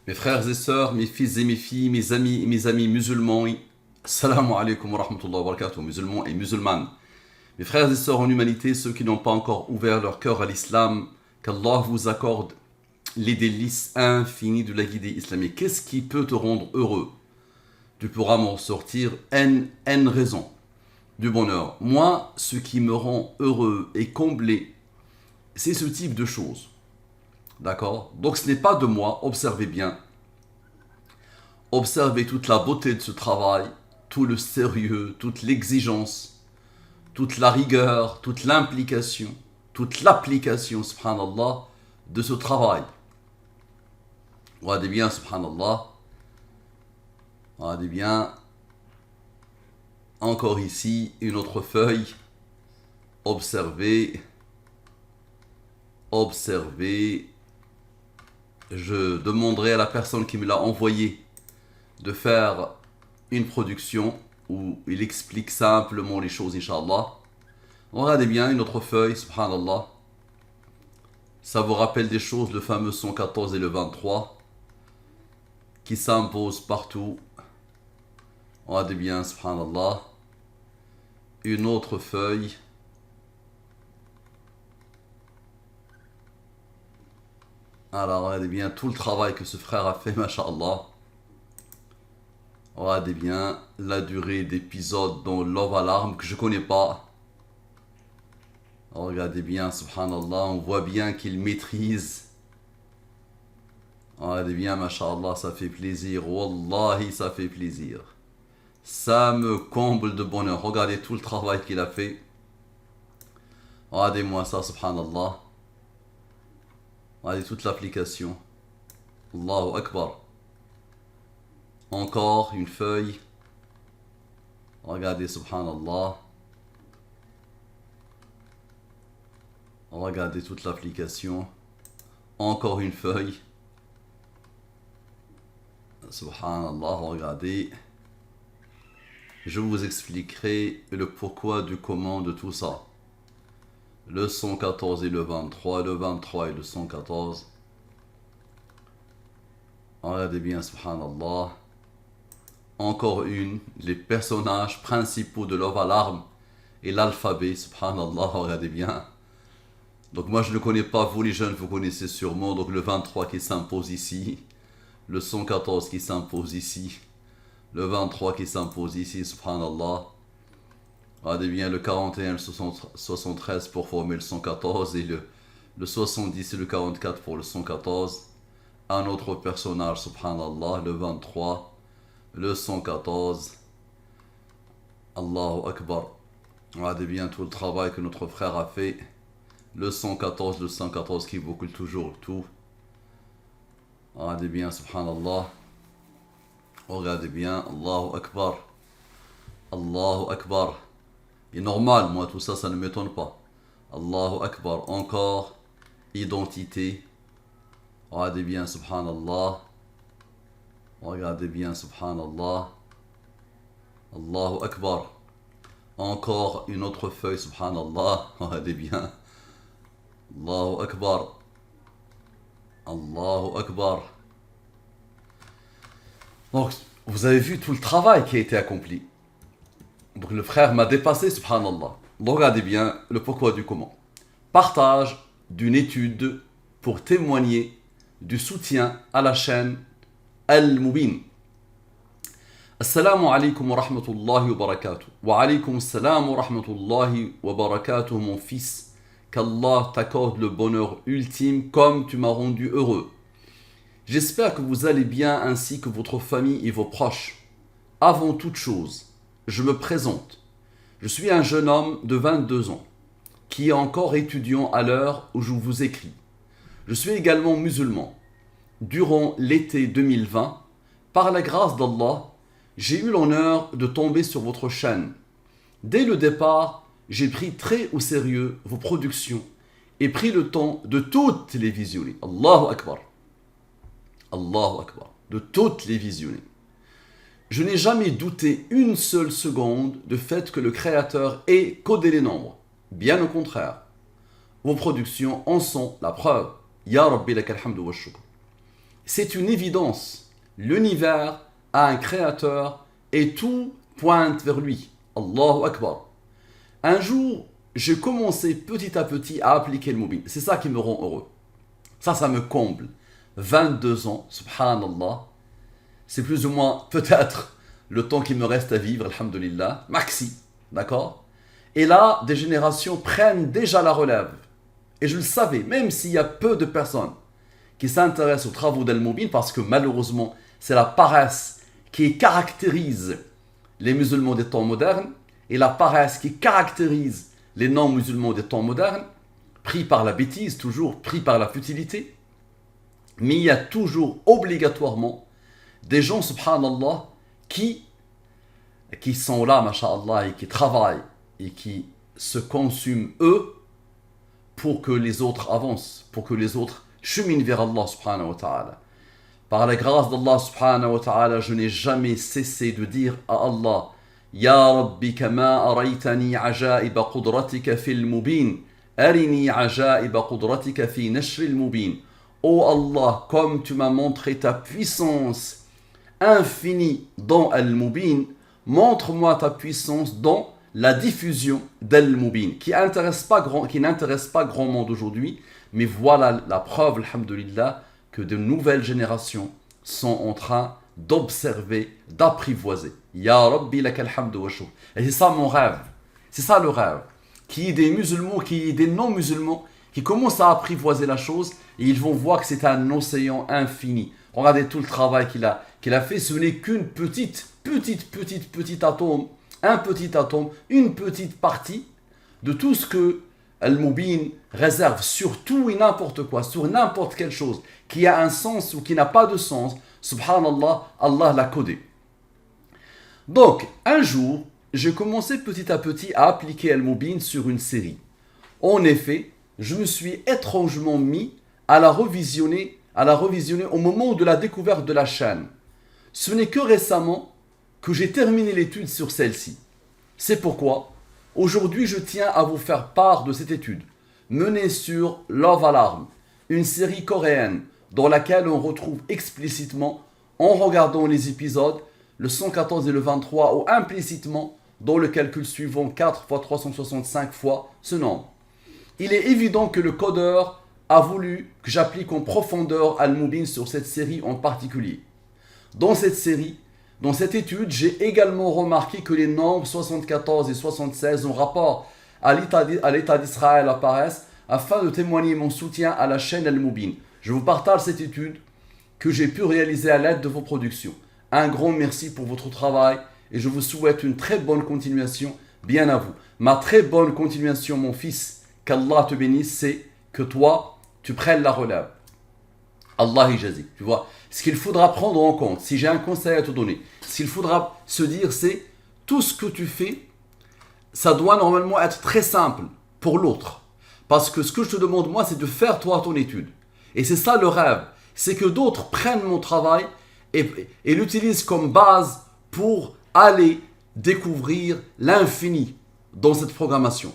Mes frères et sœurs, mes fils et mes filles, mes amis et mes amis musulmans, Assalamu alaikum wa rahmatullahi wa barakatuh, musulmans et musulmanes. Mes frères et sœurs en humanité, ceux qui n'ont pas encore ouvert leur cœur à l'islam, qu'Allah vous accorde les délices infinies de la guidée islamique. Qu'est-ce qui peut te rendre heureux? Tu pourras m'en sortir N raisons du bonheur. Moi, ce qui me rend heureux et comblé, c'est ce type de choses. D'accord? Donc ce n'est pas de moi, observez bien. Observez toute la beauté de ce travail, tout le sérieux, toute l'exigence, toute la rigueur, toute l'implication, toute l'application, subhanallah, de ce travail. Regardez bien, subhanallah. Regardez bien. Encore ici, une autre feuille. Observez. Observez. Je demanderai à la personne qui me l'a envoyé de faire une production où il explique simplement les choses, Inch'Allah. Regardez bien une autre feuille, subhanallah. Ça vous rappelle des choses, le fameux 114 et le 23, qui s'imposent partout. Regardez bien, subhanallah. Une autre feuille. Alors, regardez bien tout le travail que ce frère a fait, masha'Allah. Regardez bien la durée d'épisode dans Love Alarm que je connais pas. Regardez bien, subhanallah, on voit bien qu'il maîtrise. Regardez bien, masha'Allah, ça fait plaisir. Wallahi, ça fait plaisir. Ça me comble de bonheur. Regardez tout le travail qu'il a fait. Regardez-moi ça, subhanallah. Regardez toute l'application. Allahu Akbar. Encore une feuille. Regardez, subhanallah. Regardez toute l'application. Encore une feuille. Subhanallah, regardez. Je vous expliquerai le pourquoi du comment de tout ça. Le 114 et le 23, le 23 et le 114. Regardez bien, subhanallah. Encore une, les personnages principaux de Love Alarm et l'alphabet, subhanallah, regardez bien. Donc moi je ne connais pas, vous les jeunes vous connaissez sûrement, donc le 23 qui s'impose ici, le 114 qui s'impose ici, le 23 qui s'impose ici, subhanallah. Regardez bien le 41 et le 73 pour former le 114 et le 70 et le 44 pour le 114. Un autre personnage, subhanallah, le 23, le 114. Allahu Akbar. Regardez bien tout le travail que notre frère a fait. Le 114, le 114 qui boucle toujours tout. Regardez bien, subhanallah. Regardez bien, Allahu Akbar. Allahu Akbar. Et normal, moi tout ça, ça ne m'étonne pas. Allahu Akbar. Encore, identité. Regardez bien, subhanallah. Regardez bien, subhanallah. Allahu Akbar. Encore une autre feuille, subhanallah. Regardez bien. Allahu Akbar. Allahu Akbar. Donc, vous avez vu tout le travail qui a été accompli. Donc, le frère m'a dépassé, subhanallah. Donc, regardez bien le pourquoi du comment. Partage d'une étude pour témoigner du soutien à la chaîne Al-Mubin. Assalamu alaikum wa rahmatullahi wa barakatuh. Wa alaikum assalam wa rahmatullahi wa barakatuh, mon fils. Qu'Allah t'accorde le bonheur ultime comme tu m'as rendu heureux. J'espère que vous allez bien ainsi que votre famille et vos proches. Avant toute chose, je me présente. Je suis un jeune homme de 22 ans qui est encore étudiant à l'heure où je vous écris. Je suis également musulman. Durant l'été 2020, par la grâce d'Allah, j'ai eu l'honneur de tomber sur votre chaîne. Dès le départ, j'ai pris très au sérieux vos productions et pris le temps de toutes les visionner. Allahu Akbar. Allahu Akbar. De toutes les visionner. Je n'ai jamais douté une seule seconde du fait que le Créateur ait codé les nombres. Bien au contraire. Vos productions en sont la preuve. Ya Rabbi lakal hamdu wa shukr. c'est une évidence. L'univers a un créateur et tout pointe vers lui. Allahu Akbar. Un jour, j'ai commencé petit à petit à appliquer le Mubin. C'est ça qui me rend heureux. Ça me comble. 22 ans, subhanallah. C'est plus ou moins peut-être le temps qui me reste à vivre, alhamdulillah. Maxi, d'accord? Et là, des générations prennent déjà la relève. Et je le savais, même s'il y a peu de personnes qui s'intéressent aux travaux d'Al-Mubin, parce que malheureusement, c'est la paresse qui caractérise les musulmans des temps modernes, et la paresse qui caractérise les non-musulmans des temps modernes, pris par la bêtise, toujours pris par la futilité. Mais il y a toujours obligatoirement des gens, subhanallah, qui sont là, masha'Allah, et qui travaillent, et qui se consument eux, pour que les autres avancent, pour que les autres cheminent vers Allah, subhanahu wa ta'ala. Par la grâce d'Allah, subhanahu wa ta'ala, je n'ai jamais cessé de dire à Allah, Ya Rabbi kama araytani aja'iba qudratika fil mubin, arini aja'iba qudratika fi nashri al-mubin. Oh Allah, comme tu m'as montré ta puissance infinie dans Al-Mubin, montre-moi ta puissance dans la diffusion d'Al-Mubin, qui n'intéresse pas grand monde aujourd'hui, mais voilà la preuve, alhamdulillah, que de nouvelles générations sont en train d'observer, d'apprivoiser. Ya Rabbi lakal hamdu wa shukr. Et c'est ça mon rêve, c'est ça le rêve, qu'il y ait des musulmans, qu'il y ait des non-musulmans, qui commencent à apprivoiser la chose, et ils vont voir que c'est un océan infini. Regardez tout le travail qu'il a fait, ce n'est qu'une petit atome, un petit atome, une petite partie de tout ce que Al-Mubin réserve sur tout et n'importe quoi, sur n'importe quelle chose qui a un sens ou qui n'a pas de sens. Subhanallah, Allah l'a codé. Donc, un jour, j'ai commencé petit à petit à appliquer Al-Mubin sur une série. En effet, je me suis étrangement mis à la revisionner au moment de la découverte de la chaîne. Ce n'est que récemment que j'ai terminé l'étude sur celle-ci. C'est pourquoi, aujourd'hui, je tiens à vous faire part de cette étude, menée sur Love Alarm, une série coréenne dans laquelle on retrouve explicitement, en regardant les épisodes, le 114 et le 23, ou implicitement, dans le calcul suivant 4 fois 365 fois ce nombre. Il est évident que le codeur a voulu que j'applique en profondeur Al-Mubin sur cette série en particulier. Dans cette étude, j'ai également remarqué que les nombres 74 et 76 en rapport à l'État d'Israël apparaissent afin de témoigner mon soutien à la chaîne Al-Mubin. Je vous partage cette étude que j'ai pu réaliser à l'aide de vos productions. Un grand merci pour votre travail et je vous souhaite une très bonne continuation, bien à vous. Ma très bonne continuation, mon fils, qu'Allah te bénisse, c'est que toi, tu prennes la relève. Allah hijazi. Tu vois, ce qu'il faudra prendre en compte, si j'ai un conseil à te donner, ce qu'il faudra se dire, c'est tout ce que tu fais, ça doit normalement être très simple pour l'autre. Parce que ce que je te demande, moi, c'est de faire toi ton étude. Et c'est ça le rêve. C'est que d'autres prennent mon travail et l'utilisent comme base pour aller découvrir l'infini dans cette programmation.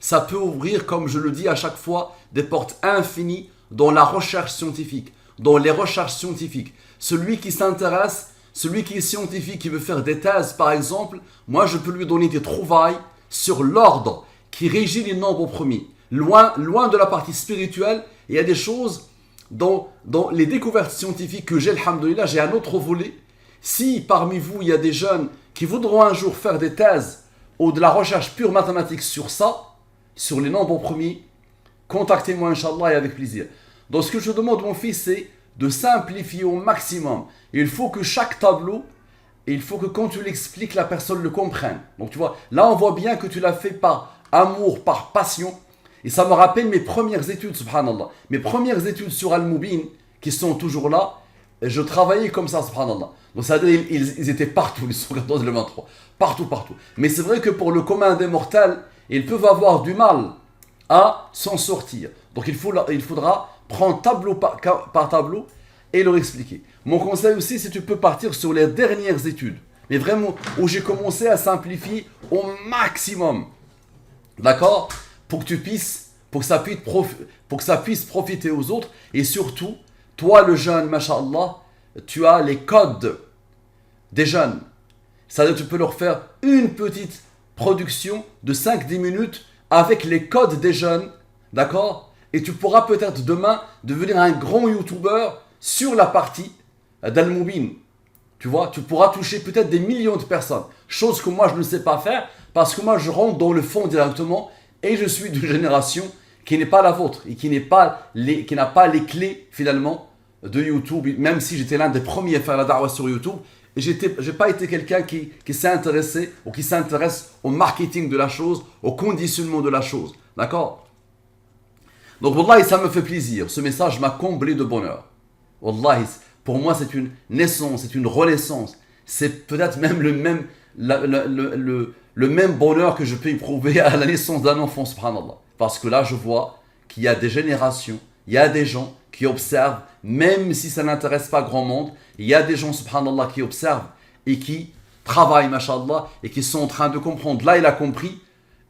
Ça peut ouvrir, comme je le dis à chaque fois, des portes infinies dans la recherche scientifique, dans les recherches scientifiques. Celui qui s'intéresse, celui qui est scientifique, qui veut faire des thèses par exemple, moi je peux lui donner des trouvailles sur l'ordre qui régit les nombres premiers. Loin de la partie spirituelle, il y a des choses dans les découvertes scientifiques que j'ai, alhamdoulilah, j'ai un autre volet. Si parmi vous il y a des jeunes qui voudront un jour faire des thèses ou de la recherche pure mathématique sur ça, sur les nombres premiers, contactez-moi Inch'Allah et avec plaisir. Donc ce que je demande mon fils, c'est de simplifier au maximum. Il faut que chaque tableau, il faut que quand tu l'expliques, la personne le comprenne. Donc tu vois, là on voit bien que tu l'as fait par amour, par passion. Et ça me rappelle mes premières études, subhanallah. Mes premières études sur Al-Mubin, qui sont toujours là, je travaillais comme ça, subhanallah. Donc ça veut dire ils étaient partout, les 114 et le 23. Partout. Mais c'est vrai que pour le commun des mortels, ils peuvent avoir du mal à s'en sortir. Donc il faudra prendre tableau par tableau et leur expliquer. Mon conseil aussi, c'est que tu peux partir sur les dernières études. Mais vraiment, où j'ai commencé à simplifier au maximum. D'accord ? Pour que ça puisse profiter aux autres. Et surtout, Toi, le jeune, masha'Allah, tu as les codes des jeunes. C'est-à-dire tu peux leur faire une petite production de 5-10 minutes avec les codes des jeunes, d'accord? Et tu pourras peut-être demain devenir un grand youtubeur sur la partie d'Al-Moubin. Tu vois, tu pourras toucher peut-être des millions de personnes. Chose que moi je ne sais pas faire parce que moi je rentre dans le fond directement et je suis d'une génération qui n'est pas la vôtre et qui n'a pas les clés finalement de YouTube, même si j'étais l'un des premiers à faire la da'wah sur YouTube. Et j'ai pas été quelqu'un qui s'est intéressé ou qui s'intéresse au marketing de la chose, au conditionnement de la chose. D'accord? Donc, Wallahi, ça me fait plaisir. Ce message m'a comblé de bonheur. Wallahi, pour moi, c'est une naissance, c'est une renaissance. C'est peut-être même le même bonheur que je peux éprouver à la naissance d'un enfant, subhanallah. Parce que là, je vois qu'il y a des générations, il y a des gens qui observent, même si ça n'intéresse pas grand monde, il y a des gens, subhanallah, qui observent et qui travaillent, mashallah, et qui sont en train de comprendre. Là, il a compris,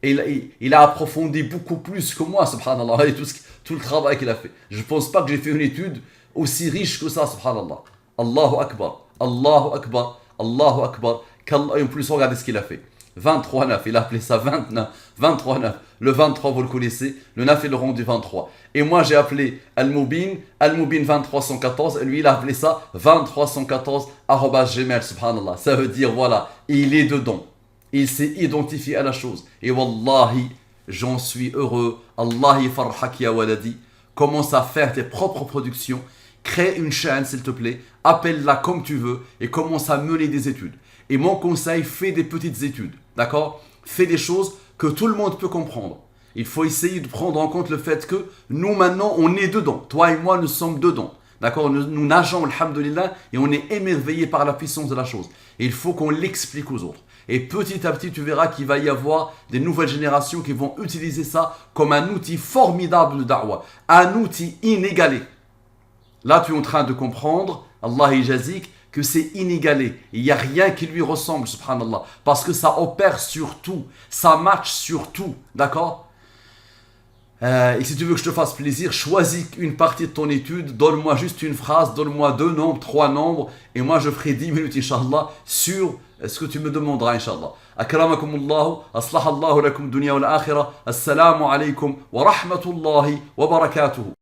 et il a approfondi beaucoup plus que moi, subhanallah, et tout le travail qu'il a fait. Je ne pense pas que j'ai fait une étude aussi riche que ça, subhanallah. Allahu Akbar, Allahu Akbar, Allahu Akbar. Et en plus, regardez ce qu'il a fait. 23-9, il a appelé ça 23-9. Le 23, vous le connaissez, le 9 est le rang du 23. Et moi, j'ai appelé Al-Moubin 2314, et lui, il a appelé ça 2314 @gmail, subhanallah. Ça veut dire, voilà, il est dedans. Il s'est identifié à la chose. Et wallahi, j'en suis heureux. Allahi farhak ya waladi. Commence à faire tes propres productions. Crée une chaîne, s'il te plaît. Appelle-la comme tu veux et commence à mener des études. Et mon conseil, fais des petites études. D'accord? Fais des choses que tout le monde peut comprendre. Il faut essayer de prendre en compte le fait que nous, maintenant, on est dedans. Toi et moi, nous sommes dedans. D'accord? Nous nageons, alhamdoulilah, et on est émerveillés par la puissance de la chose. Et il faut qu'on l'explique aux autres. Et petit à petit, tu verras qu'il va y avoir des nouvelles générations qui vont utiliser ça comme un outil formidable de da'wah. Un outil inégalé. Là, tu es en train de comprendre, Allah yajazik, que c'est inégalé. Il n'y a rien qui lui ressemble, subhanallah. Parce que ça opère sur tout. Ça match sur tout. D'accord? Et si tu veux que je te fasse plaisir, choisis une partie de ton étude, donne-moi juste une phrase, donne-moi 2 nombres, 3 nombres, et moi je ferai 10 minutes, Inch'Allah, sur ce que tu me demanderas, Inch'Allah. Akramakumullahu, aslahallahu lakum dunya wal akhirah, assalamu alaykum wa rahmatullahi wa barakatuhu.